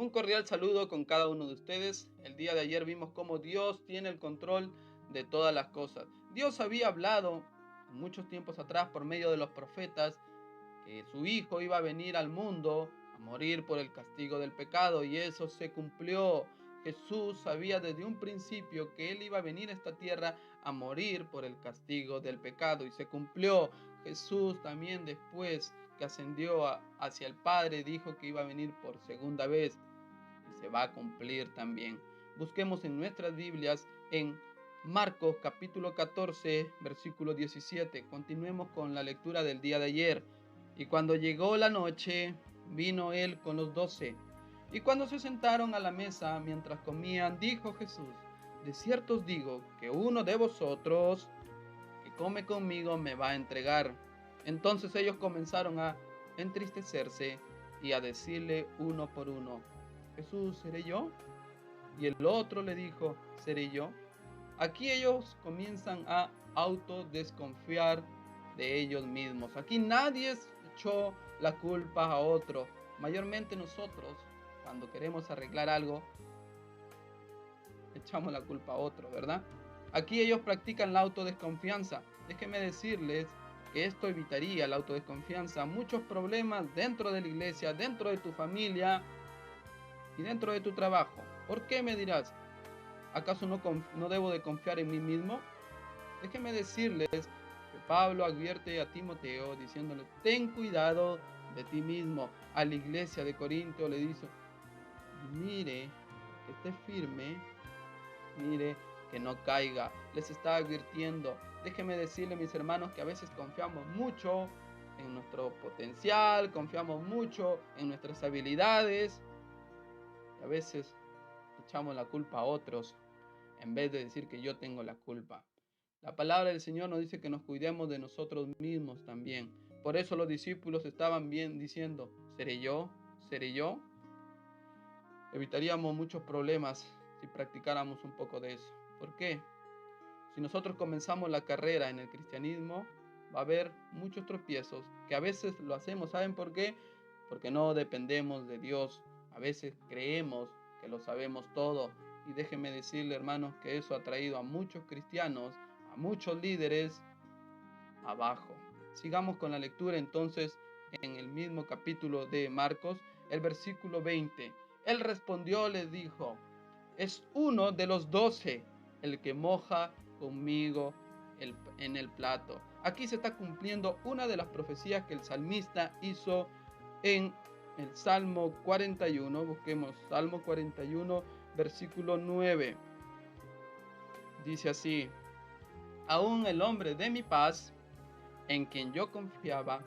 Un cordial saludo con cada uno de ustedes. El día de ayer vimos cómo Dios tiene el control de todas las cosas. Dios había hablado muchos tiempos atrás por medio de los profetas que su Hijo iba a venir al mundo a morir por el castigo del pecado, y eso se cumplió. Jesús sabía desde un principio que Él iba a venir a esta tierra a morir por el castigo del pecado, y se cumplió. Jesús también, después que ascendió hacia el Padre, dijo que iba a venir por segunda vez, y se va a cumplir también. Busquemos en nuestras Biblias en Marcos capítulo 14, versículo 17. Continuemos con la lectura del día de ayer. Y cuando llegó la noche, vino él con los 12. Y cuando se sentaron a la mesa mientras comían, dijo Jesús: de cierto os digo que uno de vosotros que come conmigo me va a entregar. Entonces ellos comenzaron a entristecerse y a decirle uno por uno: Jesús, ¿seré yo? Y el otro le dijo: ¿seré yo? Aquí ellos comienzan a autodesconfiar de ellos mismos. Aquí nadie echó la culpa a otro. Mayormente nosotros, cuando queremos arreglar algo, echamos la culpa a otro, ¿verdad? Aquí ellos practican la autodesconfianza. Déjenme decirles que esto evitaría la autodesconfianza, muchos problemas dentro de la iglesia, dentro de tu familia y dentro de tu trabajo. ¿Por qué, me dirás? ¿Acaso no debo de confiar en mí mismo? Déjenme decirles que Pablo advierte a Timoteo diciéndole: ten cuidado de ti mismo. A la iglesia de Corinto le dice: mire que esté firme, mire que no caiga. Les está advirtiendo. Déjenme decirle, mis hermanos, que a veces confiamos mucho en nuestro potencial, confiamos mucho en nuestras habilidades, y a veces echamos la culpa a otros en vez de decir que yo tengo la culpa. La palabra del Señor nos dice que nos cuidemos de nosotros mismos también. Por eso los discípulos estaban bien diciendo: ¿seré yo? ¿Seré yo? Evitaríamos muchos problemas si practicáramos un poco de eso. ¿Por qué? Si nosotros comenzamos la carrera en el cristianismo, va a haber muchos tropiezos, que a veces lo hacemos. ¿Saben por qué? Porque no dependemos de Dios. A veces creemos que lo sabemos todo. Y déjenme decirle, hermanos, que eso ha traído a muchos cristianos, a muchos líderes, abajo. Sigamos con la lectura entonces en el mismo capítulo de Marcos, el versículo 20. Él respondió, les dijo: es uno de los 12 el que moja conmigo en el plato. Aquí se está cumpliendo una de las profecías que el salmista hizo en el Salmo 41. Busquemos Salmo 41, versículo 9. Dice así: aún el hombre de mi paz, en quien yo confiaba,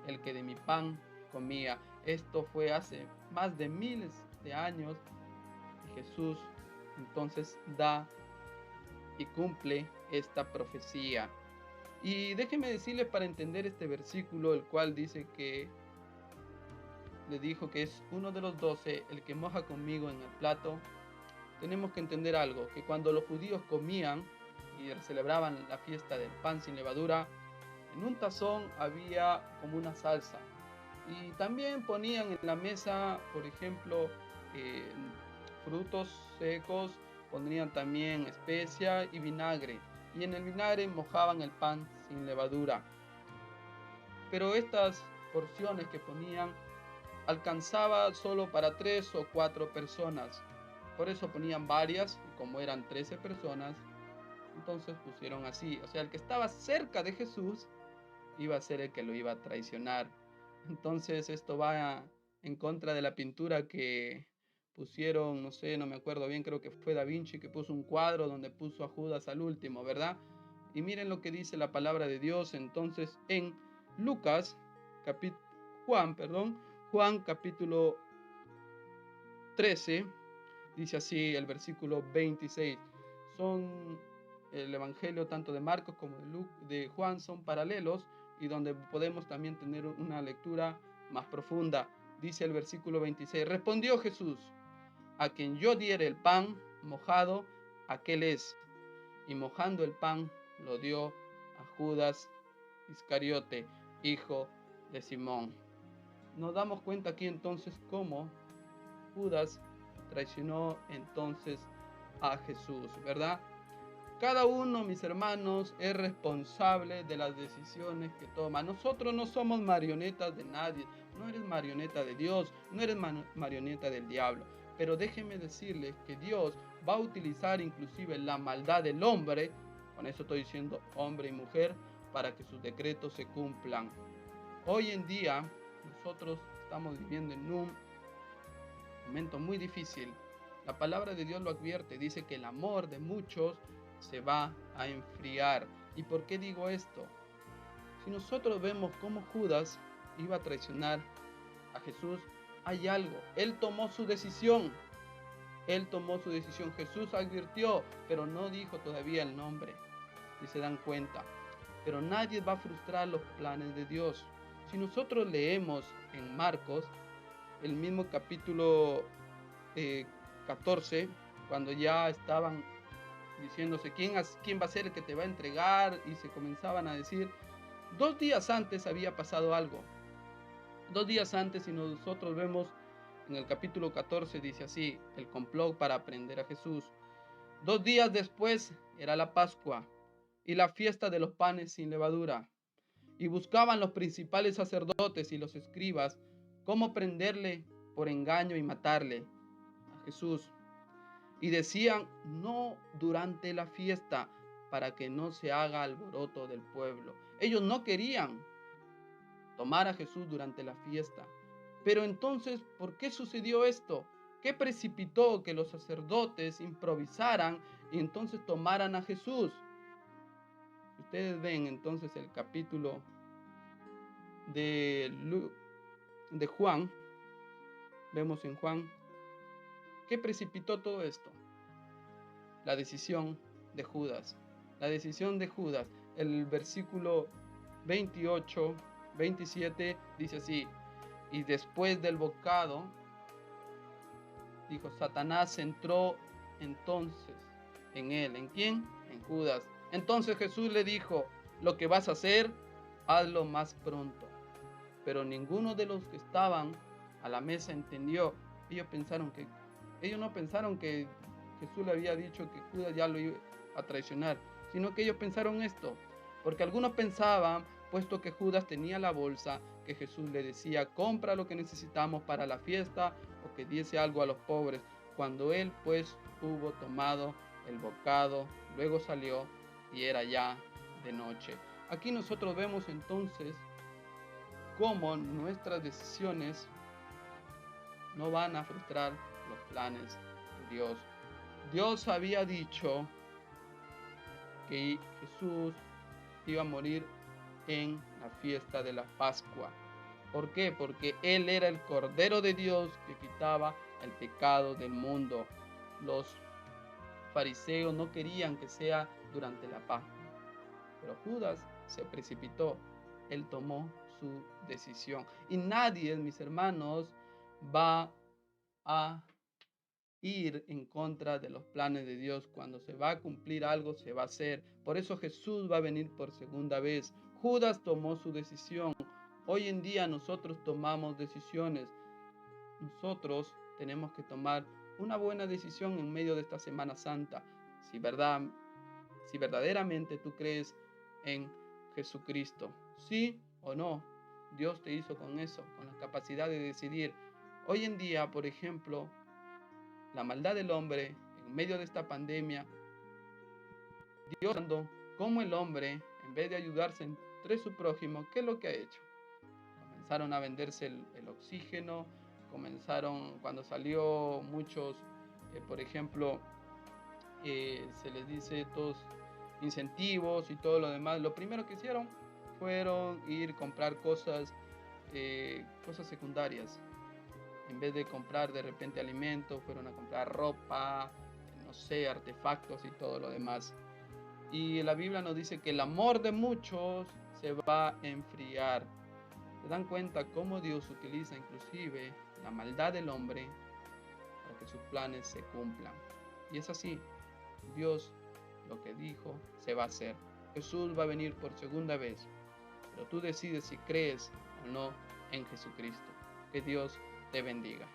el que de mi pan comía. Esto fue hace más de miles de años, y Jesús entonces da y cumple esta profecía. Y déjenme decirles, para entender este versículo, el cual dice que le dijo que es uno de los 12 el que moja conmigo en el plato, tenemos que entender algo: que cuando los judíos comían y celebraban la fiesta del pan sin levadura, en un tazón había como una salsa, y también ponían en la mesa, por ejemplo, eh, frutos secos, pondrían también especia y vinagre, y en el vinagre mojaban el pan sin levadura. Pero estas porciones que ponían alcanzaba solo para 3 o 4 personas. Por eso ponían varias, y como eran 13 personas, entonces pusieron así. O sea, el que estaba cerca de Jesús iba a ser el que lo iba a traicionar. Entonces esto va en contra de la pintura que pusieron, no sé, no me acuerdo bien, creo que fue Da Vinci que puso un cuadro donde puso a Judas al último, ¿verdad? Y miren lo que dice la palabra de Dios entonces en Lucas, Juan capítulo 13, dice así el versículo 26. Son el evangelio tanto de Marcos como de Juan, son paralelos, y donde podemos también tener una lectura más profunda. Dice el versículo 26: respondió Jesús: a quien yo diere el pan mojado, aquel es. Y mojando el pan lo dio a Judas Iscariote, hijo de Simón. Nos damos cuenta aquí entonces cómo Judas traicionó entonces a Jesús, ¿verdad? Cada uno, mis hermanos, es responsable de las decisiones que toma. Nosotros no somos marionetas de nadie. No eres marioneta de Dios, no eres marioneta del diablo. Pero déjenme decirles que Dios va a utilizar inclusive la maldad del hombre, con eso estoy diciendo hombre y mujer, para que sus decretos se cumplan. Hoy en día nosotros estamos viviendo en un momento muy difícil. La palabra de Dios lo advierte, dice que el amor de muchos se va a enfriar. ¿Y por qué digo esto? Si nosotros vemos cómo Judas iba a traicionar a Jesús, hay algo. Él tomó su decisión. Él tomó su decisión. Jesús advirtió, pero no dijo todavía el nombre, si se dan cuenta. Pero nadie va a frustrar los planes de Dios. Si nosotros leemos en Marcos, el mismo capítulo 14, cuando ya estaban diciéndose ¿quién va a ser el que te va a entregar? Y se comenzaban a decir, 2 días antes había pasado algo. 2 días antes, y nosotros vemos en el capítulo 14, dice así, el complot para prender a Jesús. 2 días después era la Pascua y la fiesta de los panes sin levadura. Y buscaban los principales sacerdotes y los escribas cómo prenderle por engaño y matarle a Jesús. Y decían, no durante la fiesta, para que no se haga alboroto del pueblo. Ellos no querían tomar a Jesús durante la fiesta. Pero entonces, ¿por qué sucedió esto? ¿Qué precipitó que los sacerdotes improvisaran y entonces tomaran a Jesús? Ustedes ven entonces el capítulo de Juan. Vemos en Juan. ¿Qué precipitó todo esto? La decisión de Judas. La decisión de Judas. El versículo 28, 27 dice así. Y después del bocado, dijo, Satanás entró entonces en él. ¿En quién? En Judas. Entonces Jesús le dijo, lo que vas a hacer, hazlo más pronto. Pero ninguno de los que estaban a la mesa entendió. Ellos no pensaron que Jesús le había dicho que Judas ya lo iba a traicionar, sino que ellos pensaron esto, porque algunos pensaban, puesto que Judas tenía la bolsa, que Jesús le decía, compra lo que necesitamos para la fiesta, o que diese algo a los pobres, cuando él pues hubo tomado el bocado, luego salió y era ya de noche. Aquí nosotros vemos entonces cómo nuestras decisiones no van a frustrar los planes de Dios. Dios había dicho que Jesús iba a morir en la fiesta de la Pascua. ¿Por qué? Porque Él era el Cordero de Dios que quitaba el pecado del mundo. Los fariseos no querían que sea durante la Pascua, pero Judas se precipitó. Él tomó su decisión. Y nadie, mis hermanos, va a ir en contra de los planes de Dios. Cuando se va a cumplir algo, se va a hacer. Por eso Jesús va a venir por segunda vez. Judas tomó su decisión. Hoy en día nosotros tomamos decisiones. Nosotros tenemos que tomar una buena decisión en medio de esta Semana Santa. Si verdaderamente tú crees en Jesucristo, sí o no, Dios te hizo con eso, con la capacidad de decidir. Hoy en día, por ejemplo, la maldad del hombre en medio de esta pandemia, Dios dando como el hombre, en vez de ayudarse entre su prójimo, ¿qué es lo que ha hecho? Comenzaron a venderse el oxígeno, cuando salió muchos, por ejemplo, se les dice estos incentivos y todo lo demás, lo primero que hicieron fueron ir a comprar cosas secundarias. En vez de comprar de repente alimentos, fueron a comprar ropa, no sé, artefactos y todo lo demás. Y la Biblia nos dice que el amor de muchos se va a enfriar. ¿Se dan cuenta cómo Dios utiliza inclusive la maldad del hombre para que sus planes se cumplan? Y es así. Dios lo que dijo se va a hacer. Jesús va a venir por segunda vez. Pero tú decides si crees o no en Jesucristo. Que Dios te bendiga.